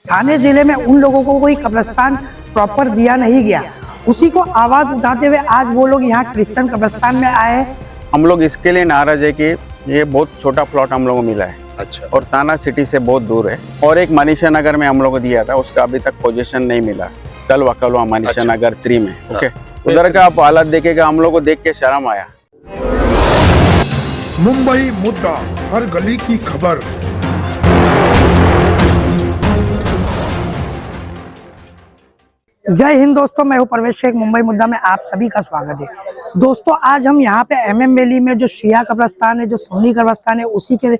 थाने जिले में उन लोगों को कोई कब्रिस्तान प्रॉपर दिया नहीं गया, उसी को आवाज उठाते हुए आज वो लोग यहाँ क्रिश्चियन कब्रिस्तान में आए हैं। हम लोग इसके लिए नाराज है कि ये बहुत छोटा प्लॉट हम लोगों को मिला है। अच्छा। और ताना सिटी से बहुत दूर है, और एक मनीषा नगर में हम लोग को दिया था, उसका अभी तक पोजीशन नहीं मिला। कलवा मनीषा नगर 3 में। ओके, उधर का आप हालत देखेगा, हम लोग को देख के शर्म आया। मुंबई मुद्दा, हर गली की खबर। जय हिंद दोस्तों, मैं हूं परवेश शेख। मुंबई मुद्दा में आप सभी का स्वागत है। दोस्तों, आज हम यहाँ पे MM वैली में जो शिया कब्रिस्तान है, जो सुन्नी कब्रिस्तान है, उसी के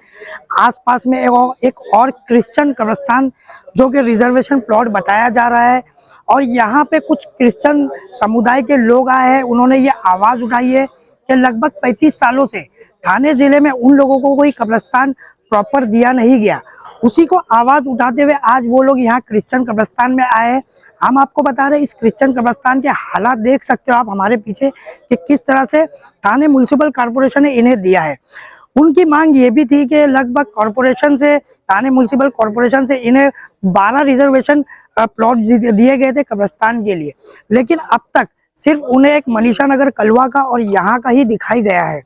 आसपास में एक और क्रिश्चियन कब्रिस्तान जो कि रिजर्वेशन प्लॉट बताया जा रहा है। और यहाँ पे कुछ क्रिश्चियन समुदाय के लोग आए हैं। उन्होंने ये आवाज़ उठाई है कि लगभग 35 सालों से थाने जिले में उन लोगों को कोई कब्रिस्तान प्रॉपर दिया नहीं गया, उसी को आवाज उठाते हुए आज वो लोग यहाँ क्रिश्चियन कब्रिस्तान में आए हैं। हम आपको बता रहे हैं, इस क्रिश्चियन कब्रिस्तान के हालात देख सकते हो आप हमारे पीछे कि किस तरह से थाने म्युनिसिपल कॉर्पोरेशन ने इन्हें दिया है। उनकी मांग ये भी थी कि लगभग कॉर्पोरेशन से, थाने म्युनिसिपल कॉर्पोरेशन से इन्हें 12 रिजर्वेशन प्लॉट दिए गए थे कब्रिस्तान के लिए, लेकिन अब तक सिर्फ उन्हें एक मनीषा नगर कलवा का और यहाँ का ही दिखाई गया है।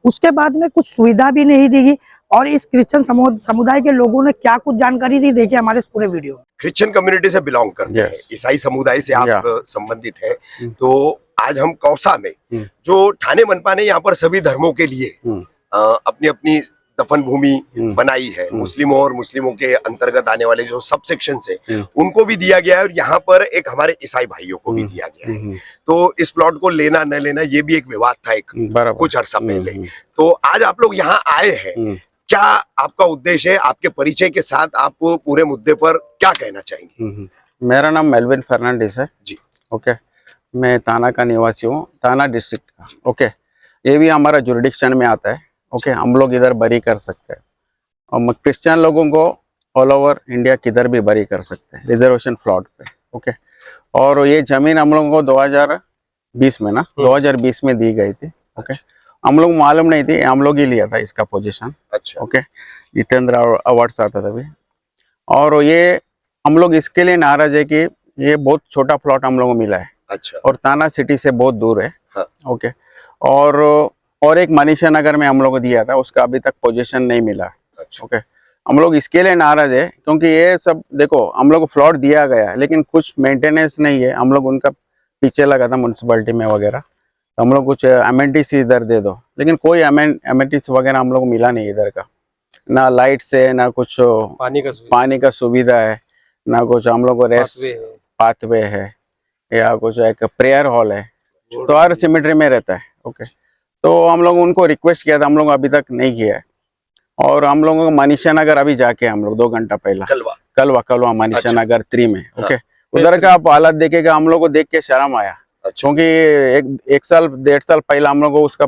उसके बाद में कुछ सुविधा भी नहीं दी गई। और इस क्रिश्चियन समुदाय के लोगों ने क्या कुछ जानकारी दी, देखिए हमारे इस पूरे वीडियो में। क्रिश्चियन कम्युनिटी से बिलोंग करते हैं, ईसाई समुदाय से आप संबंधित हैं। तो आज हम कौसा में, जो थाने मनपा ने यहाँ पर सभी धर्मों के लिए अपनी अपनी दफन भूमि बनाई है, मुस्लिमों और मुस्लिमों के अंतर्गत आने वाले जो सब सेक्शन है उनको भी दिया गया है, और यहाँ पर एक हमारे ईसाई भाइयों को भी दिया गया है। तो इस प्लॉट को लेना न लेना ये भी एक विवाद था एक कुछ अर्सा पहले। तो आज आप लोग यहाँ आए हैं, क्या आपका उद्देश्य है? आपके परिचय के साथ आप पूरे मुद्दे पर क्या कहना चाहेंगे? मेरा नाम मेलविन फर्नांडिस है जी। ओके, मैं ताना का निवासी हूँ, ताना डिस्ट्रिक्ट का। ओके, ये भी हमारा जुरिडिक्शन में आता है। ओके, हम लोग इधर बरी कर सकते हैं, और क्रिश्चियन लोगों को ऑल ओवर इंडिया किधर भी बरी कर सकते हैं रिजर्वेशन प्लॉट पे। ओके, और ये जमीन हम लोगों को 2020 में 2020 में दी गई थी। ओके, हम लोग मालूम नहीं थी, हम लोग ही लिया था इसका पोजीशन। अच्छा। ओके, जितेंद्र अवार्ड्स आता था अभी। और ये हम लोग इसके लिए नाराज है कि ये बहुत छोटा प्लॉट हम लोगों को मिला है। अच्छा। और ताना सिटी से बहुत दूर है। हाँ। ओके, और एक मनीषा नगर में हम लोग को दिया था, उसका अभी तक पोजीशन नहीं मिला। अच्छा। ओके, हम लोग इसके लिए नाराज है क्योंकि ये सब देखो, हम लोग को प्लॉट दिया गया है लेकिन कुछ मेंटेनेंस नहीं है। हम लोग उनका पीछे लगा था म्यूनसिपैलिटी में वगैरह, तो हम लोग कुछ अमेनिटीज इधर दे दो, लेकिन कोई अमेनिटीज वगैरह हम लोग को मिला नहीं इधर का। ना लाइट से, ना कुछ पानी का सुविधा है, ना कुछ हम लोग को रेस्ट पाथवे है, या कुछ एक प्रेयर हॉल है, तो हर सिमेट्री में रहता है। ओके, तो हम लोग उनको रिक्वेस्ट किया था, हम लोग अभी तक नहीं किया है। और हम लोगों को मनीषा नगर अभी जाके हम लोग 2 घंटा पहला कलवा मनीषा नगर 3 में। ओके, उधर का आप हालत देखेगा, हम लोग को देख के शर्म आया। क्योंकि एक साल 1.5 साल पहले हम लोग को उसका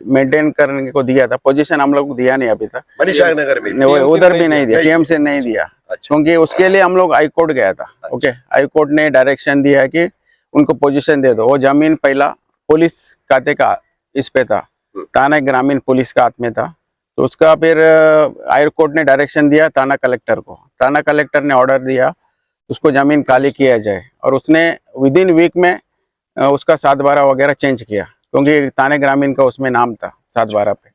मेंटेन करने को दिया था, पोजीशन हम लोग को दिया नहीं अभी तक मनीषा नगर में, उधर भी नहीं दिया, TM से नहीं दिया। क्योंकि उसके लिए हम लोग हाई कोर्ट गया था। ओके, हाई कोर्ट ने डायरेक्शन दिया है कि उनको पोजीशन दे दो। वो जमीन पहला पुलिस खाते का इस पे था, ताना ग्रामीण पुलिस का हाथ में था। तो उसका फिर हाई कोर्ट ने डायरेक्शन दिया ताना कलेक्टर को। ताना कलेक्टर ने ऑर्डर दिया उसको जमीन खाली किया जाए, और उसने विदिन वीक में उसका 7/12 वगैरह चेंज किया, क्योंकि ताने ग्रामीण का उसमें नाम था 7/12 पे।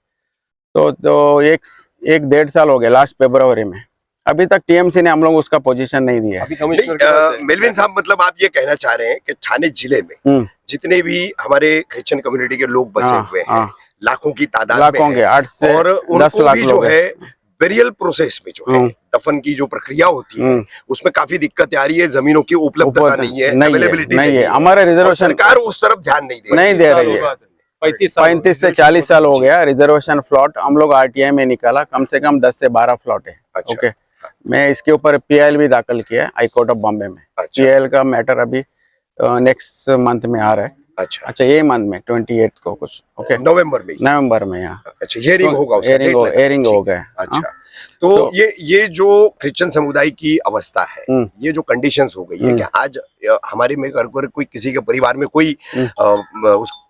तो एक 1.5 साल हो गया, लास्ट फरवरी में। अभी तक TMC ने हम लोग उसका पोजीशन नहीं दिया। मेलविन साहब, मतलब आप ये कहना चाह रहे हैं कि थाने जिले में जितने भी हमारे क्रिश्चियन कम्युनिटी के लोग बसे हुए हैं, लाखों की तादाद में है, 8 से और 10 लाख भी जो है बेरियल प्रोसेस में जो है दफन की जो प्रक्रिया होती है उसमें काफी दिक्कत आ रही है। जमीनों की उपलब्धता नहीं है, अवेलेबिलिटी नहीं है। हमारा रिजर्वेशन सरकार उस तरफ ध्यान नहीं दे रही है। 35 से 40 साल हो गया रिजर्वेशन प्लॉट हम लोग RTI में निकाला, कम से कम 10 से 12 प्लॉट है। अच्छा। ओके, मैं इसके ऊपर PIL भी दाखिल किया है हाई कोर्ट ऑफ बॉम्बे में। अच्छा। PIL का मैटर अभी नेक्स्ट मंथ में आ रहा है। अच्छा, ये मंथ में 28 को कुछ। ओके, नवंबर में यहाँ। अच्छा, हियरिंग होगा, हियरिंग हो गया। अच्छा। तो ये जो क्रिश्चियन समुदाय की अवस्था है, ये जो कंडीशंस हो गई है कि आज हमारे में अगर कोई किसी के परिवार में कोई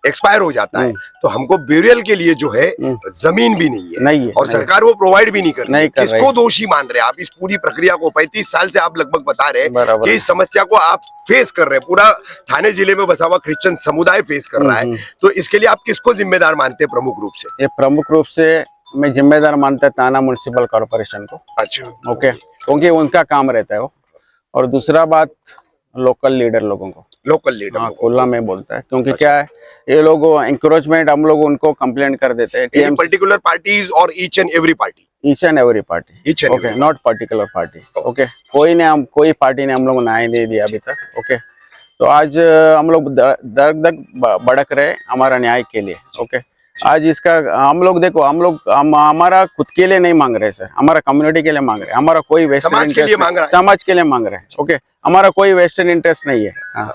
एक्सपायर हो जाता है तो हमको ब्यूरियल के लिए जो है जमीन भी नहीं है, और सरकार वो प्रोवाइड भी नहीं कर रही है। किसको दोषी मान रहे हैं आप इस पूरी प्रक्रिया को? 35 साल से आप लगभग बता रहे हैं कि इस समस्या को आप फेस कर रहे हैं, पूरा थाने जिले में बसा हुआ क्रिश्चियन समुदाय फेस कर रहा है, तो इसके लिए आप किसको जिम्मेदार मानते हैं प्रमुख रूप से? ये प्रमुख रूप से मैं जिम्मेदार मानता है थाना म्युनिसिपल कॉर्पोरेशन को। अच्छा, ओके, क्योंकि उनका काम रहता है वो। और दूसरा बात लोकल लीडर लोगों को, लोकल लीडर हाँ, खुला में बोलता है, क्योंकि क्या है ये लोग एंकरेजमेंट हम लोग उनको कंप्लेंट कर देते हैं। पर्टिकुलर पार्टीज और each and every party, okay, not particular party. Okay, कोई पार्टी ने हम लोग को न्याय दे दिया अभी तक। ओके, तो आज हम लोग दर भड़क रहे हमारा न्याय के लिए। ओके, आज इसका हम लोग देखो, हमारा खुद के लिए नहीं मांग रहे सर, हमारा कम्युनिटी के लिए मांग रहे हैं, हमारा कोई वेस्टर्न समाज के लिए मांग रहा है, समाज के लिए मांग रहे हैं। ओके, हमारा कोई वेस्टर्न इंटरेस्ट नहीं है। हाँ,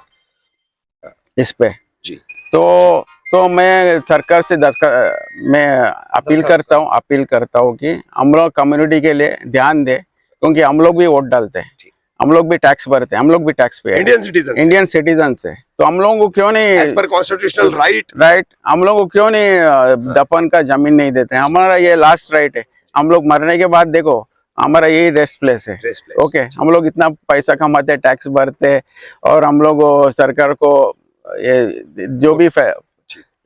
इस पे जी। तो मैं सरकार से मैं अपील करता हूँ कि हम लोग कम्युनिटी के लिए ध्यान दे, क्योंकि हम लोग भी वोट डालते हैं, हम लोग भी टैक्स भरते हैं, हम लोग भी टैक्स पे इंडियन सिटीजन से, तो हम लोगों को क्यों नहीं एज पर कॉन्स्टिट्यूशनल राइट हम लोगों को क्यों नहीं दफन का जमीन नहीं देते हैं? हमारा ये लास्ट राइट है। हम लोग मरने के बाद देखो हमारा यही रेस्ट प्लेस है। ओके, हम लोग इतना पैसा कमाते, टैक्स भरते, और हम लोग सरकार को ये जो भी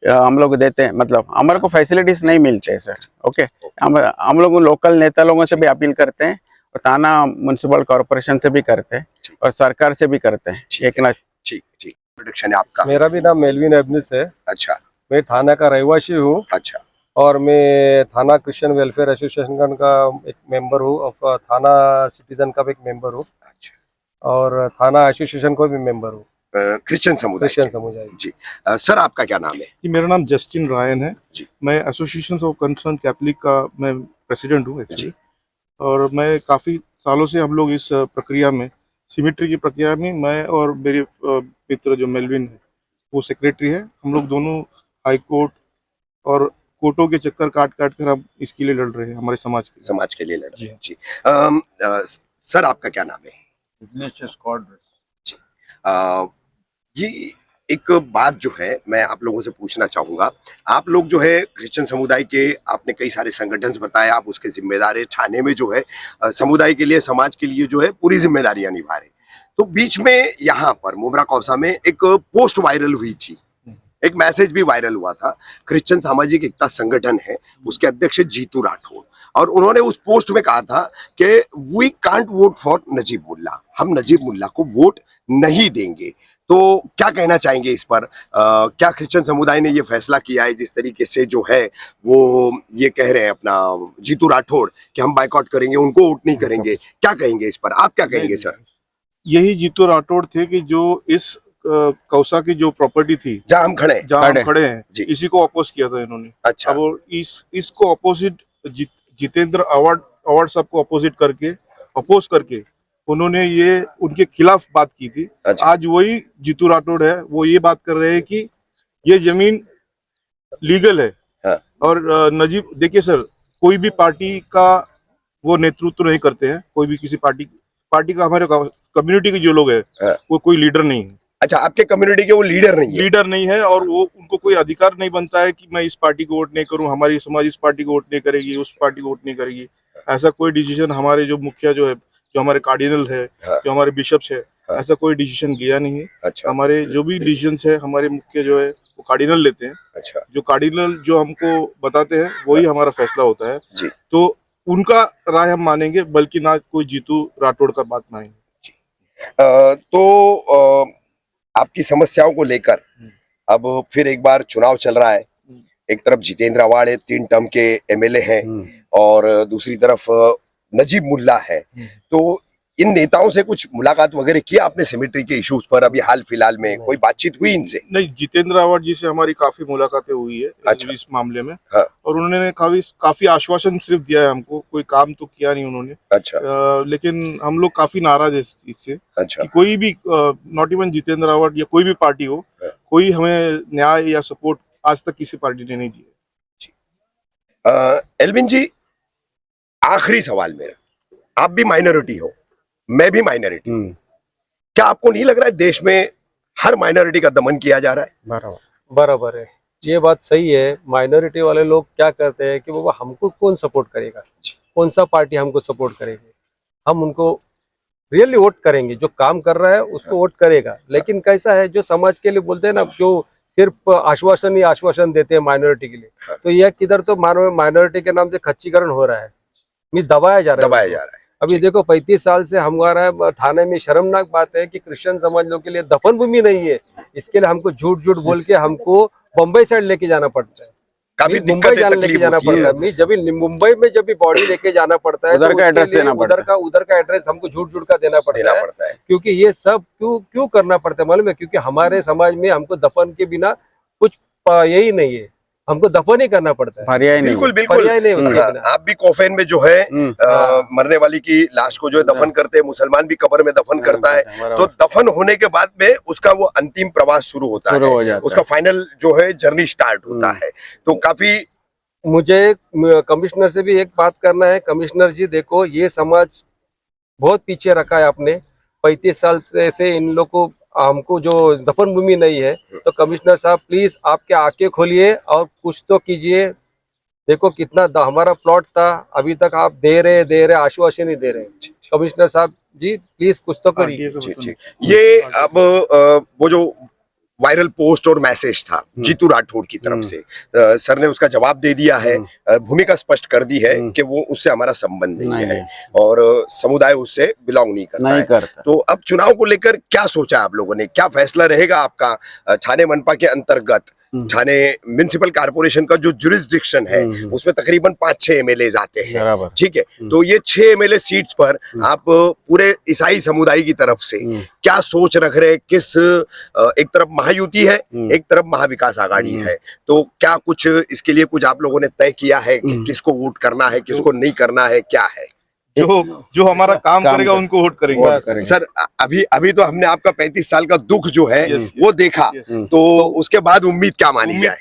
हम लोग देते हैं, मतलब हमारे को फैसिलिटीज नहीं मिलते हैं सर। ओके, हम लोग लोकल नेता लोगों से भी अपील करते हैं, और थाना म्युनिसिपल कॉर्पोरेशन से भी करते हैं, और सरकार से भी करते हैं। एक ना ठीक, प्रोडक्शन है आपका? मेरा भी नाम मेलविन एबनिस है। अच्छा, मैं थाना का रहवासी हूँ। अच्छा, और मैं थाना क्रिश्चियन वेलफेयर एसोसिएशन का एक मेंबर हूँ, और थाना सिटीजन का भी एक मेंबर हूँ, अच्छा, और थाना एसोसिएशन को भी मेंबर हूँ, क्रिश्चियन समुदाय जी। सर, आपका क्या नाम है? जी, मेरा नाम जस्टिन रायन है जी। मैं एसोसिएशन ऑफ कंसर्न कैथलिक का मैं प्रेसिडेंट हूँ एक्चुअली, और मैं काफ़ी सालों से हम लोग इस प्रक्रिया में, सिमेट्री की प्रक्रिया में, मैं और मेरे मित्र जो मेलविन है वो सेक्रेटरी है, हम लोग दोनों हाई कोर्ट और कोर्टों के चक्कर काट कर हम इसके लिए लड़ रहे हैं, हमारे समाज के लिए लड़ रहे हैं जी। सर, आपका क्या नाम है? जी, एक बात जो है मैं आप लोगों से पूछना चाहूंगा, आप लोग जो है क्रिश्चियन समुदाय के, आपने कई सारे संगठन बताए, आप उसके जिम्मेदार है, थाने में जो है समुदाय के लिए, समाज के लिए जो है पूरी जिम्मेदारियां निभा रहे। तो बीच में यहाँ पर मुमरा कौसा में एक पोस्ट वायरल हुई थी, एक मैसेज भी वायरल हुआ था। क्रिश्चियन सामाजिक एकता संगठन है, उसके अध्यक्ष जीतू राठौड़, और उन्होंने उस पोस्ट में कहा था कि we can't vote for Najib Mulla, हम नजीब मुल्ला को वोट नहीं देंगे। तो क्या कहना चाहेंगे इस पर? क्या क्रिश्चियन समुदाय ने ये फैसला किया है जिस तरीके से जो है वो ये कह रहे हैं अपना जीतू राठौड़ कि हम बाइकआउट करेंगे, उनको वोट नहीं करेंगे, क्या कहेंगे इस पर? आप क्या कहेंगे सर? यही जीतू राठौड़ थे कि जो इस कौसा की जो प्रॉपर्टी थी जहाँ हम खड़े हैं इसी को अपोज किया था इन्होंने। अच्छा, अब इसको अपोजिट जितेंद्र अवार्ड सबको अपोज करके उन्होंने ये उनके खिलाफ बात की थी। अच्छा। आज वही जीतू राठौड़ है, वो ये बात कर रहे हैं कि ये जमीन लीगल है। हाँ। और नजीब, देखिए सर, कोई भी पार्टी का वो नेतृत्व नहीं करते हैं, कोई भी किसी पार्टी का, हमारे कम्युनिटी के जो लोग है वो कोई लीडर नहीं है। अच्छा, आपके कम्युनिटी के वो लीडर नहीं है और वो उनको कोई अधिकार नहीं बनता है कि मैं इस पार्टी को वोट नहीं करूं, हमारी समाज इस पार्टी को वोट नहीं करेगी, उस पार्टी को वोट नहीं करेगी। ऐसा कोई डिसीजन हमारे जो मुखिया जो है, जो हमारे कार्डिनल है, जो हमारे बिशप्स है, ऐसा कोई डिसीजन लिया नहीं है। अच्छा। हमारे जो भी डिसीजन है हमारे मुख्य जो है वो कार्डिनल लेते हैं। अच्छा। जो कार्डिनल जो हमको बताते हैं वही हमारा फैसला होता है जी। तो उनका राय हम मानेंगे, बल्कि ना कोई जीतू राठौड़ का बात मानेंगे। तो आपकी समस्याओं को लेकर अब फिर एक बार चुनाव चल रहा है। एक तरफ जितेंद्र अवार्ड है, 3 टर्म के एमएलए हैं, और दूसरी तरफ नजीब मुल्ला है। तो इन नेताओं से कुछ मुलाकात वगैरह किया आपने सिमेट्री के इश्यूज पर? अभी हाल फिलहाल में कोई बातचीत हुई इनसे? नहीं, जितेंद्र अवार्ड जी से हमारी काफी मुलाकातें हुई है। अच्छा। इस मामले में। हाँ। और उन्होंने काफी आश्वासन सिर्फ दिया है हमको, कोई काम तो किया नहीं उन्होंने। अच्छा। लेकिन हम लोग काफी नाराज है इससे। अच्छा। कि कोई भी नॉट इवन जितेंद्र अवार्ड या कोई भी पार्टी हो, कोई हमें न्याय या सपोर्ट आज तक किसी पार्टी ने नहीं दिया। एल्विन जी, आखिरी सवाल मेरा, आप भी माइनॉरिटी हो, मैं भी माइनॉरिटी, क्या आपको नहीं लग रहा है देश में हर माइनॉरिटी का दमन किया जा रहा है? बराबर। बराबर है, ये बात सही है। माइनॉरिटी वाले लोग क्या करते हैं कि बाबा हमको कौन सपोर्ट करेगा, कौन सा पार्टी हमको सपोर्ट करेगी, हम उनको रियली वोट करेंगे, जो काम कर रहा है उसको वोट करेगा। लेकिन कैसा है, जो समाज के लिए बोलते हैं ना, जो सिर्फ आश्वासन ही आश्वासन देते हैं माइनॉरिटी के लिए, तो यह किधर तो माइनॉरिटी के नाम से खच्चीकरण हो रहा है, मीन दबाया जा रहा है, दबाया जा रहा है। अभी देखो 35 साल से हमारा थाने में शर्मनाक बात है कि क्रिश्चियन समाज लोग के लिए दफन भूमि नहीं है। इसके लिए हमको झूठ झूठ बोल के हमको बम्बई साइड लेके जाना पड़ता है, काफी मुंबई दिक्कतें लेके तकलीफ जाना होती पड़ता है। है। जब मुंबई में जब भी बॉडी लेके जाना पड़ता है उधर तो का उसके एड्रेस लिए देना पड़ता उधर का एड्रेस हमको झूठ झूठ का देना पड़ता है। क्योंकि ये सब क्यों करना पड़ता है मालूम है? क्योंकि हमारे समाज में हमको दफन के बिना कुछ यही नहीं है, हमको दफन ही करना पड़ता है। पर्याय नहीं बिल्कुल है। बिल्कुल। पर्याय नहीं उसके हाँ, बिना। आप भी कोफेन में जो है हाँ। मरने वाली की लाश को जो है दफन करते हैं, मुसलमान भी कब्र में दफन करता है, तो दफन होने के बाद में उसका वो अंतिम प्रवास शुरू होता शुरू है, हो जाता उसका फाइनल जो है जर्नी स्टार्ट होता है। तो काफी मुझे कमिश्नर से भी एक बात करना है। कमिश्नर जी देखो, ये समाज बहुत पीछे रखा है आपने, 35 साल से इन लोग को, हमको जो दफन भूमि नहीं है। तो कमिश्नर साहब प्लीज आपके आंखें खोलिए और कुछ तो कीजिए। देखो कितना हमारा प्लॉट था, अभी तक आप दे रहे आश्वासन ही दे रहे हैं। कमिश्नर साहब जी प्लीज कुछ तो करिए। ठीक। ये अब वो जो वायरल पोस्ट और मैसेज था जीतू राठौड़ की तरफ से, सर ने उसका जवाब दे दिया है, भूमिका स्पष्ट कर दी है कि वो उससे हमारा संबंध नहीं है और समुदाय उससे बिलोंग नहीं करता है। तो अब चुनाव को लेकर क्या सोचा आप लोगों ने, क्या फैसला रहेगा आपका? छाने मनपा के अंतर्गत छाने म्युनिसिपल कारपोरेशन का जो जुरिस्डिक्शन है उसमें तकरीबन 5-6 एमएलए आते हैं, ठीक है? तो ये 6 एमएलए सीट्स पर आप पूरे ईसाई समुदाय की तरफ से क्या सोच रख रहे हैं? किस एक तरफ महायुति है, एक तरफ महाविकास आघाड़ी है, तो क्या कुछ इसके लिए कुछ आप लोगों ने तय किया है कि किसको वोट करना है, किसको नहीं करना है, क्या है? जो हमारा काम करेगा उनको वोट करेंगे। सर अभी तो हमने आपका 35 साल का दुख जो है वो देखा, तो उसके बाद उम्मीद क्या मानी जाए?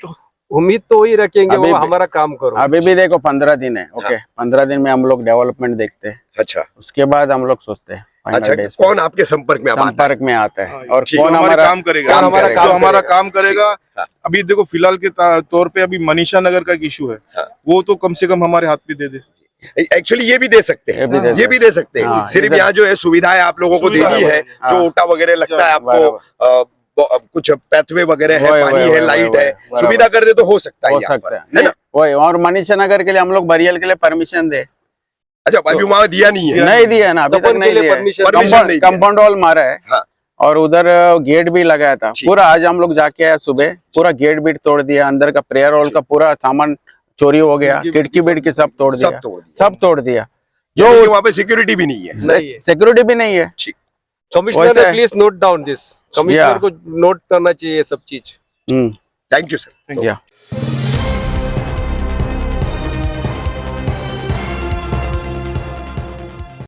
उम्मीद तो वही रखेंगे, वो हमारा काम करो। अभी भी देखो 15 दिन है, ओके, 15 दिन में हम लोग डेवलपमेंट देखते हैं। अच्छा, उसके बाद हम लोग सोचते हैं अच्छा कौन आपके संपर्क में आता है और कौन हमारा काम करेगा, जो हमारा काम करेगा। अभी देखो फिलहाल के तौर पे अभी मनीषा नगर का एक इशू है, वो तो कम से कम हमारे हाथ में दे दे। एक्चुअली ये भी दे सकते हैं, ये भी दे सकते हैं। सिर्फ यहाँ जो है सुविधाएं आप लोगों को देनी है, जो ओटा वगैरह लगता है आपको, कुछ पैथवे वगैरह है, पानी है, लाइट है, सुविधा कर दे तो हो सकता है ना? वही, और मनीषा नगर के लिए हम लोग बरियल के लिए परमिशन दे। अच्छा, अभी वहाँ दिया नहीं है? नहीं दिया ना, अभी तक नहीं दिया। कंपाउंड वॉल मारा है और उधर गेट भी लगाया था पूरा। आज हम लोग जाके आए सुबह, पूरा गेट बीट तोड़ दिया, अंदर का प्रेयर हॉल का पूरा सामान चोरी हो गया, खिड़की बिड़की सब तोड़ दिया। जो वहाँ पे सिक्योरिटी भी नहीं है, सिक्योरिटी भी नहीं है। कमिश्नर ने please note down this, commissioner को नोट करना चाहिए ये सब चीज। Thank you sir.